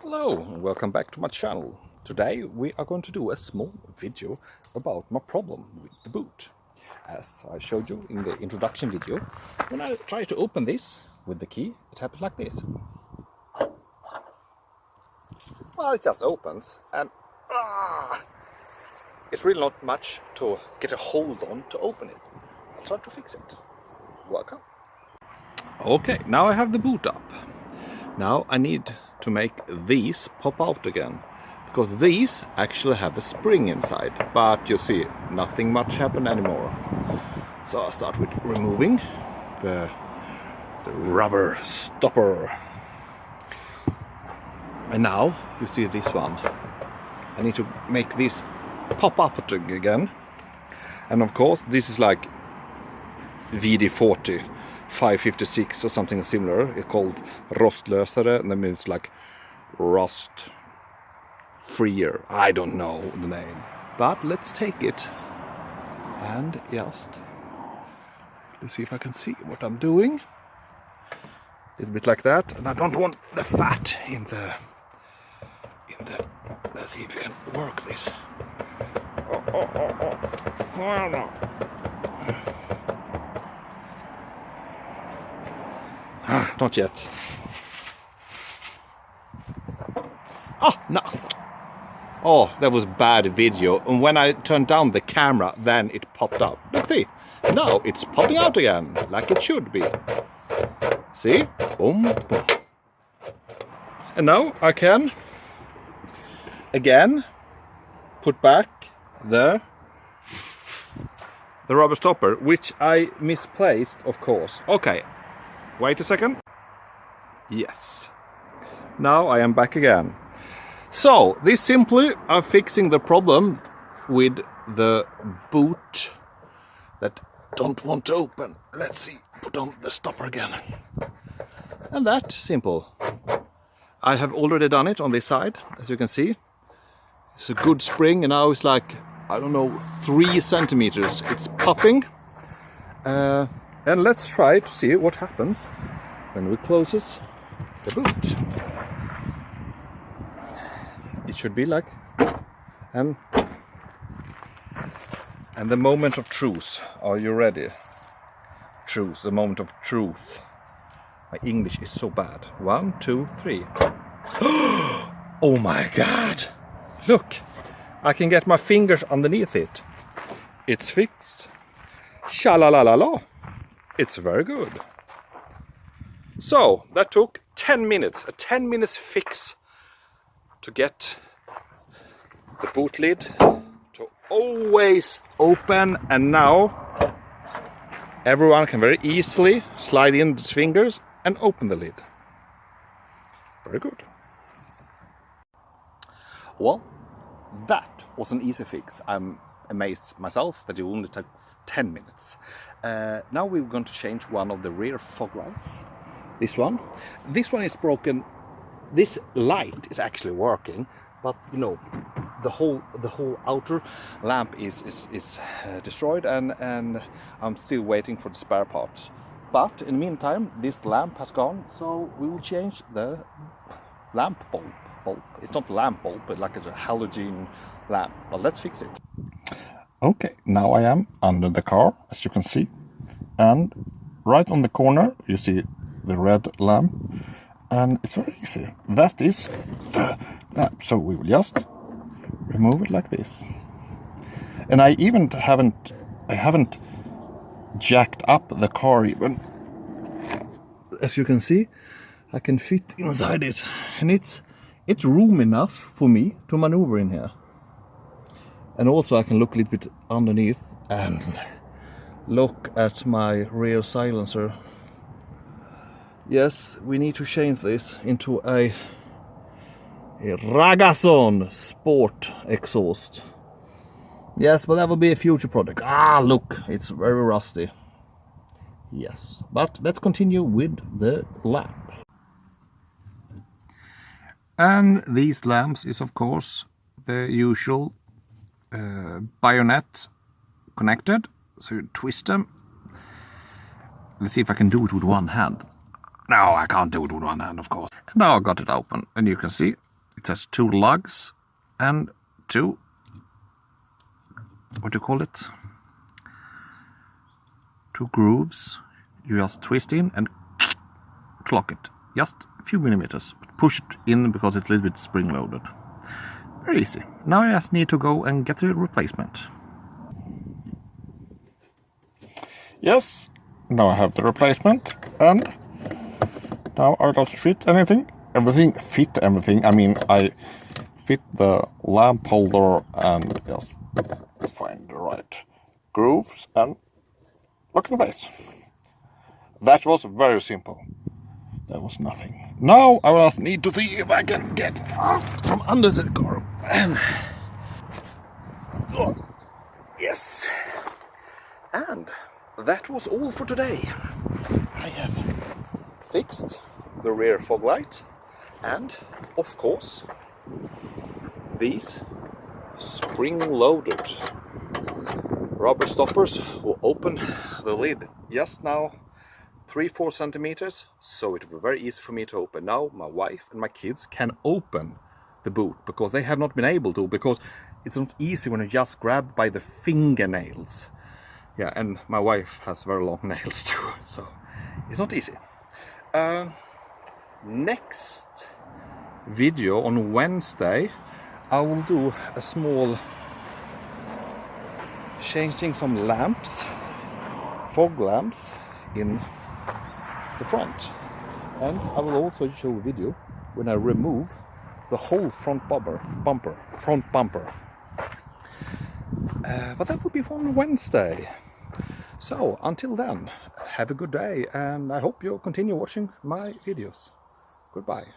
Hello and welcome back to my channel. Today we are going to do a small video about my problem with the boot. As I showed you in the introduction video, when I try to open this with the key, it happens like this. Well, it just opens and it's really not much to get a hold on to open it. I'll try to fix it. Welcome. Okay, now I have the boot up. Now I need to make these pop out again, because these actually have a spring inside, but you see, nothing much happened anymore. So I'll start with removing the rubber stopper. And now you see this one. I need to make this pop up again. And of course this is like VD40 556 or something similar. It's called rostlösare, and that means like rust freer. I don't know the name, but let's take it and let's see if I can see what I'm doing. A little bit like that, and I don't want the fat in the let's see if we can work this. Oh no. Not yet. No. Oh, that was bad video. And when I turned down the camera, then it popped out. Look, see. Now it's popping out again, like it should be. See? Boom, boom. And now I can again put back the rubber stopper, which I misplaced, of course. Okay. Wait a second. Yes. Now I am back again. So, this simply are fixing the problem with the boot that don't want to open. Let's see, put on the stopper again. And that's simple. I have already done it on this side, as you can see. It's a good spring, and now it's like, I don't know, 3 centimeters. It's popping. And let's try to see what happens when we close the boot. It should be like, and the moment of truth. Are you ready? Truth, the moment of truth. My English is so bad. 1, 2, 3. Oh my God! Look, I can get my fingers underneath it. It's fixed. Sha-la-la-la-la. It's very good. So that took 10 minutes, a 10 minutes fix to get the boot lid to always open, and now everyone can very easily slide in his fingers and open the lid. Very good. Well, that was an easy fix. I'm amazed myself that it only took 10 minutes. Now we're going to change one of the rear fog lights. This one is broken. This light is actually working, but you know, the whole outer lamp is destroyed, and I'm still waiting for the spare parts. But in the meantime, this lamp has gone, so we will change the lamp bulb. It's not a lamp bulb, but like it's a halogen lamp. But let's fix it. Okay, now I am under the car, as you can see, and right on the corner you see the red lamp, and it's very easy. That is the lamp, so we will just remove it like this. And I even haven't jacked up the car even. As you can see, I can fit inside it, and it's room enough for me to maneuver in here. And also I can look a little bit underneath and look at my rear silencer. Yes, we need to change this into a Ragazon sport exhaust. Yes, but that will be a future product. Look, it's very rusty. Yes, but let's continue with the lamp. And these lamps is of course the usual bayonet connected, so you twist them. Let's see if I can do it with one hand. No, I can't do it with one hand, of course. Now I got it open, and you can see It has 2 lugs and 2, what do you call it? 2 grooves. You just twist in and clock it. Just a few millimeters. Push it in because it's a little bit spring loaded. Very easy. Now I just need to go and get the replacement. Yes, now I have the replacement, and now I don't fit anything. Fit everything. I mean, I fit the lamp holder and just find the right grooves and lock in place. That was very simple. There was nothing. Now I just need to see if I can get out from under the car. And oh, yes. And that was all for today. I have fixed the rear fog light and, of course, these spring-loaded rubber stoppers will open the lid just now 3-4 centimeters, so it will be very easy for me to open. Now my wife and my kids can open the boot because they have not been able to, because it's not easy when you just grab by the fingernails. Yeah, and my wife has very long nails too, so it's not easy. Next video on Wednesday I will do a small changing some lamps, fog lamps in the front, and I will also show a video when I remove the whole front bumper. But that will be on Wednesday. So until then, have a good day, and I hope you'll continue watching my videos. Goodbye.